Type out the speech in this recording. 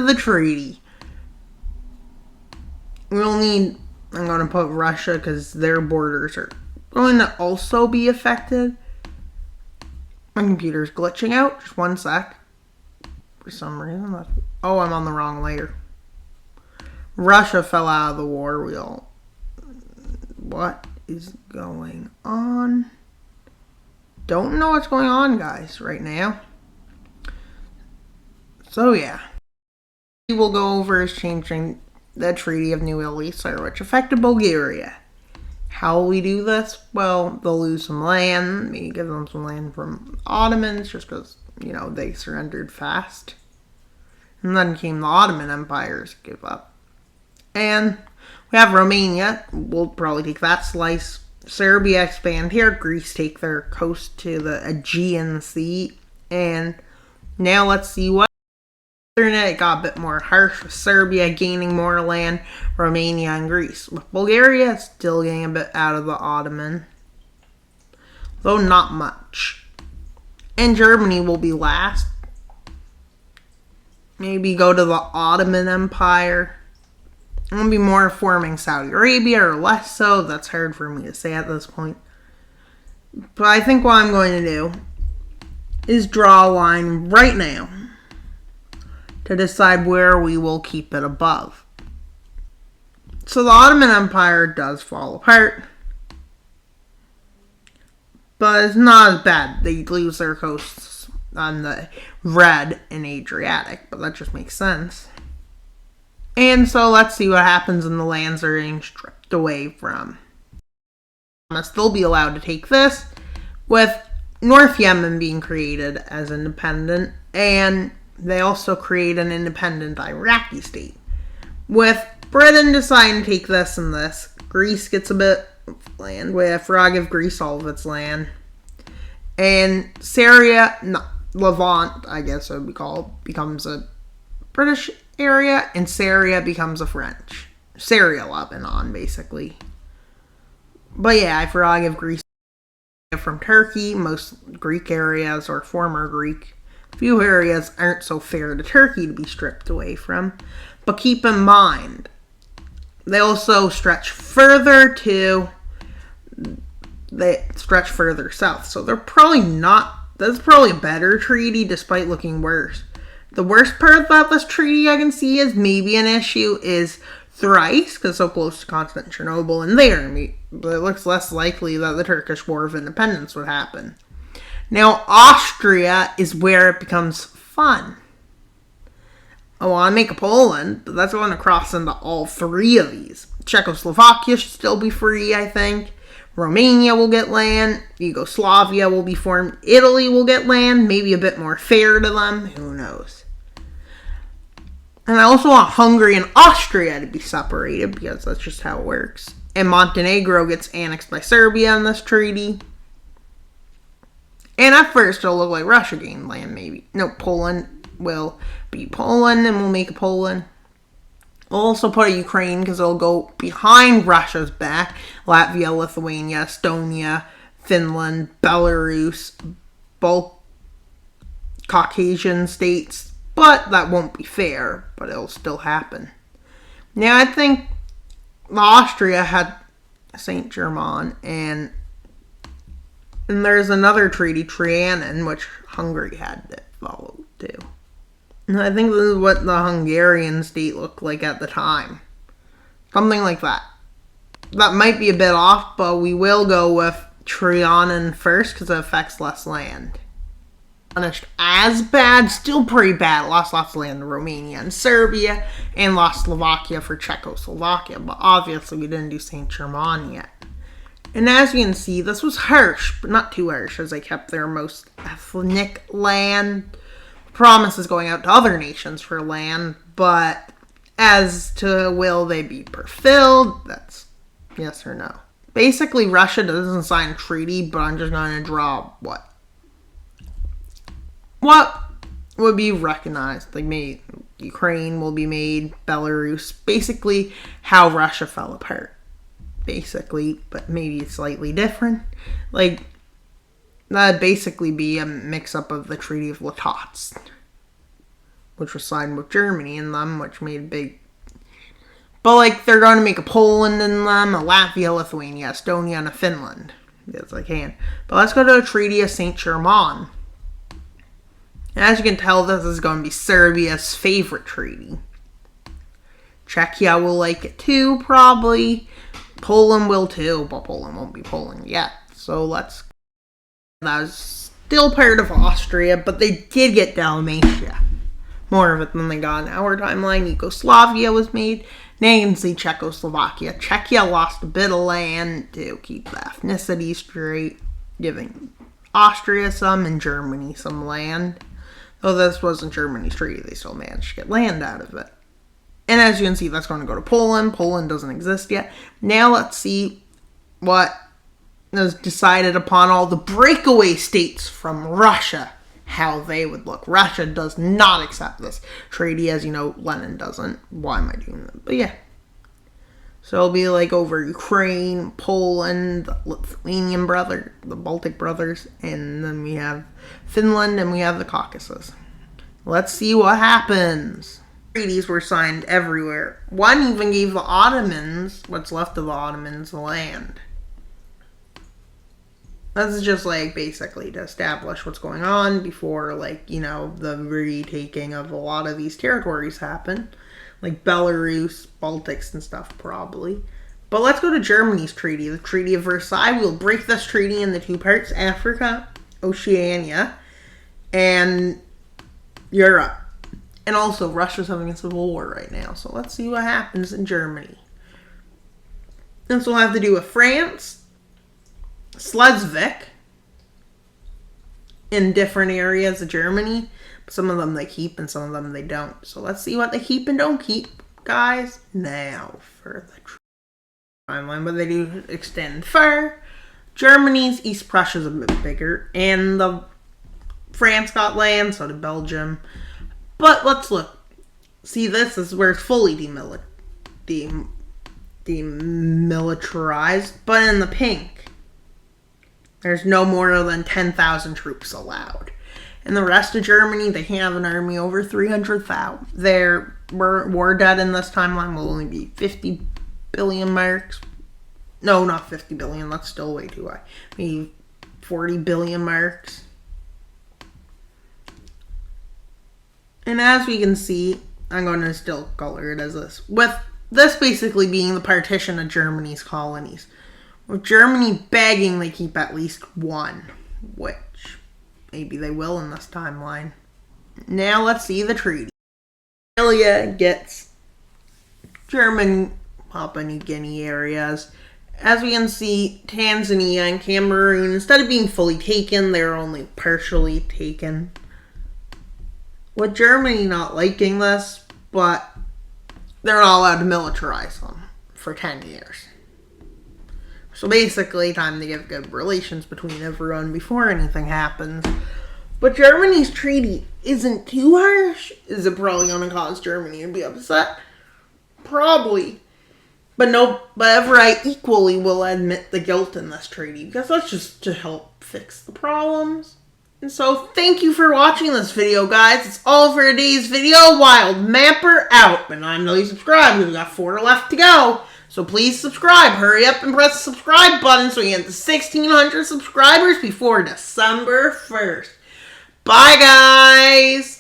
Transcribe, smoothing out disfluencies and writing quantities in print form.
the treaty. We'll need, I'm going to put Russia because their borders are going to also be affected. My computer's glitching out. Just one sec. For some reason. Oh, I'm on the wrong layer. Russia fell out of the war wheel. What is going on? Don't know what's going on, guys, right now. So, yeah. We will go over is changing the Treaty of New Elysir, which affected Bulgaria. How will we do this? Well, they'll lose some land. Maybe give them some land from Ottomans, just because, they surrendered fast. And then came the Ottoman Empire to give up. And we have Romania. We'll probably take that slice. Serbia expand here. Greece take their coast to the Aegean Sea. And now let's see what. It got a bit more harsh with Serbia gaining more land, Romania and Greece. With Bulgaria still getting a bit out of the Ottoman, though not much. And Germany will be last. Maybe go to the Ottoman Empire. It won't be more forming Saudi Arabia or less so. That's hard for me to say at this point. But I think what I'm going to do is draw a line right now to decide where we will keep it above. So the Ottoman Empire does fall apart, but it's not as bad. They lose their coasts on the Red and Adriatic, but that just makes sense. And so let's see what happens when the lands are being stripped away from. I'll still be allowed to take this, with North Yemen being created as independent, and they also create an independent Iraqi state. With Britain deciding to take this and this, Greece gets a bit of land. I'll give Greece all of its land. And Syria, Levant, I guess it would be called, becomes a British area, and Syria becomes a French. Syria, Lebanon, basically. But yeah, I forgot to give Greece from Turkey. Most Greek areas, or former Greek, few areas aren't so fair to Turkey to be stripped away from. But keep in mind, they also stretch further south. So they're probably not, that's probably a better treaty despite looking worse. The worst part about this treaty I can see is maybe an issue is Thrace, because it's so close to Constantinople and there. But it looks less likely that the Turkish War of Independence would happen. Now, Austria is where it becomes fun. I want to make a Poland, but that's going to cross into all three of these. Czechoslovakia should still be free, I think. Romania will get land. Yugoslavia will be formed. Italy will get land. Maybe a bit more fair to them. Who knows? And I also want Hungary and Austria to be separated, because that's just how it works. And Montenegro gets annexed by Serbia in this treaty. And at first, it'll look like Russia gained land, maybe. No, Poland will be Poland, and we'll make a Poland. We'll also put a Ukraine, because it'll go behind Russia's back. Latvia, Lithuania, Estonia, Finland, Belarus, both Caucasian states. But that won't be fair, but it'll still happen. Now, I think Austria had Saint Germain, and there's another treaty, Trianon, which Hungary had to follow too. And I think this is what the Hungarian state looked like at the time. Something like that. That might be a bit off, but we will go with Trianon first because it affects less land. Punished as bad, still pretty bad. Lost lots of land to Romania and Serbia, and lost Slovakia for Czechoslovakia. But obviously we didn't do Saint Germain yet. And as you can see, this was harsh, but not too harsh, as they kept their most ethnic land. Promises going out to other nations for land, but as to will they be fulfilled, that's yes or no. Basically, Russia doesn't sign a treaty, but I'm just going to draw what would be recognized. Like, maybe Ukraine will be made, Belarus, basically how Russia fell apart. Basically, but maybe it's slightly different. Like, that'd basically be a mix-up of the Treaty of Litovsk. which was signed with Germany in them, which made a big... But, like, they're going to make a Poland in them, a Latvia, Lithuania, Estonia, and a Finland. Yes, I can. But let's go to the Treaty of Saint-Germain. As you can tell, this is going to be Serbia's favorite treaty. Czechia will like it too, probably. Poland will too, but Poland won't be Poland yet. So let's... That was still part of Austria, but they did get Dalmatia. More of it than they got in our timeline. Yugoslavia was made. Now you can see Czechoslovakia. Czechia lost a bit of land to keep the ethnicity straight, giving Austria some and Germany some land. Though this wasn't Germany's treaty, they still managed to get land out of it. And as you can see, that's going to go to Poland. Poland doesn't exist yet. Now let's see what was decided upon all the breakaway states from Russia. How they would look. Russia does not accept this treaty, as you know, Lenin doesn't. Why am I doing that? But yeah. So it'll be like over Ukraine, Poland, the Lithuanian brother, the Baltic brothers, and then we have Finland, and we have the Caucasus. Let's see what happens. Treaties were signed everywhere. One even gave the Ottomans, what's left of the Ottomans, land. This is just, like, basically to establish what's going on before, like, you know, the retaking of a lot of these territories happen. Like Belarus, Baltics, and stuff, probably. But let's go to Germany's treaty, the Treaty of Versailles. We'll break this treaty into two parts, Africa, Oceania, and Europe. And also, Russia's having a civil war right now, so let's see what happens in Germany. This will have to do with France, Schleswig, in different areas of Germany. Some of them they keep and some of them they don't. So let's see what they keep and don't keep, guys. Now for the timeline, but they do extend far. Germany's East Prussia's a bit bigger, and the France got land, so did Belgium. But let's look. See, this is where it's fully demilitarized, but in the pink. There's no more than 10,000 troops allowed. And the rest of Germany, they have an army over 300,000. Their war debt in this timeline will only be 50 billion marks. No, not 50 billion. That's still way too high. Maybe 40 billion marks. And as we can see, I'm going to still color it as this. With this basically being the partition of Germany's colonies. With Germany begging, they keep at least one, which maybe they will in this timeline. Now let's see the treaty. Australia gets German Papua New Guinea areas. As we can see, Tanzania and Cameroon, instead of being fully taken, they're only partially taken. With Germany not liking this, but they're not allowed to militarize them for 10 years. So basically, time to get good relations between everyone before anything happens. But Germany's treaty isn't too harsh. Is it probably going to cause Germany to be upset? Probably. But I equally will admit the guilt in this treaty, because that's just to help fix the problems. And so, thank you for watching this video, guys. It's all for today's video. Wild Mapper out. But I'm not subscribed. We've got 4 left to go. So please subscribe. Hurry up and press the subscribe button so we get to 1,600 subscribers before December 1st. Bye, guys.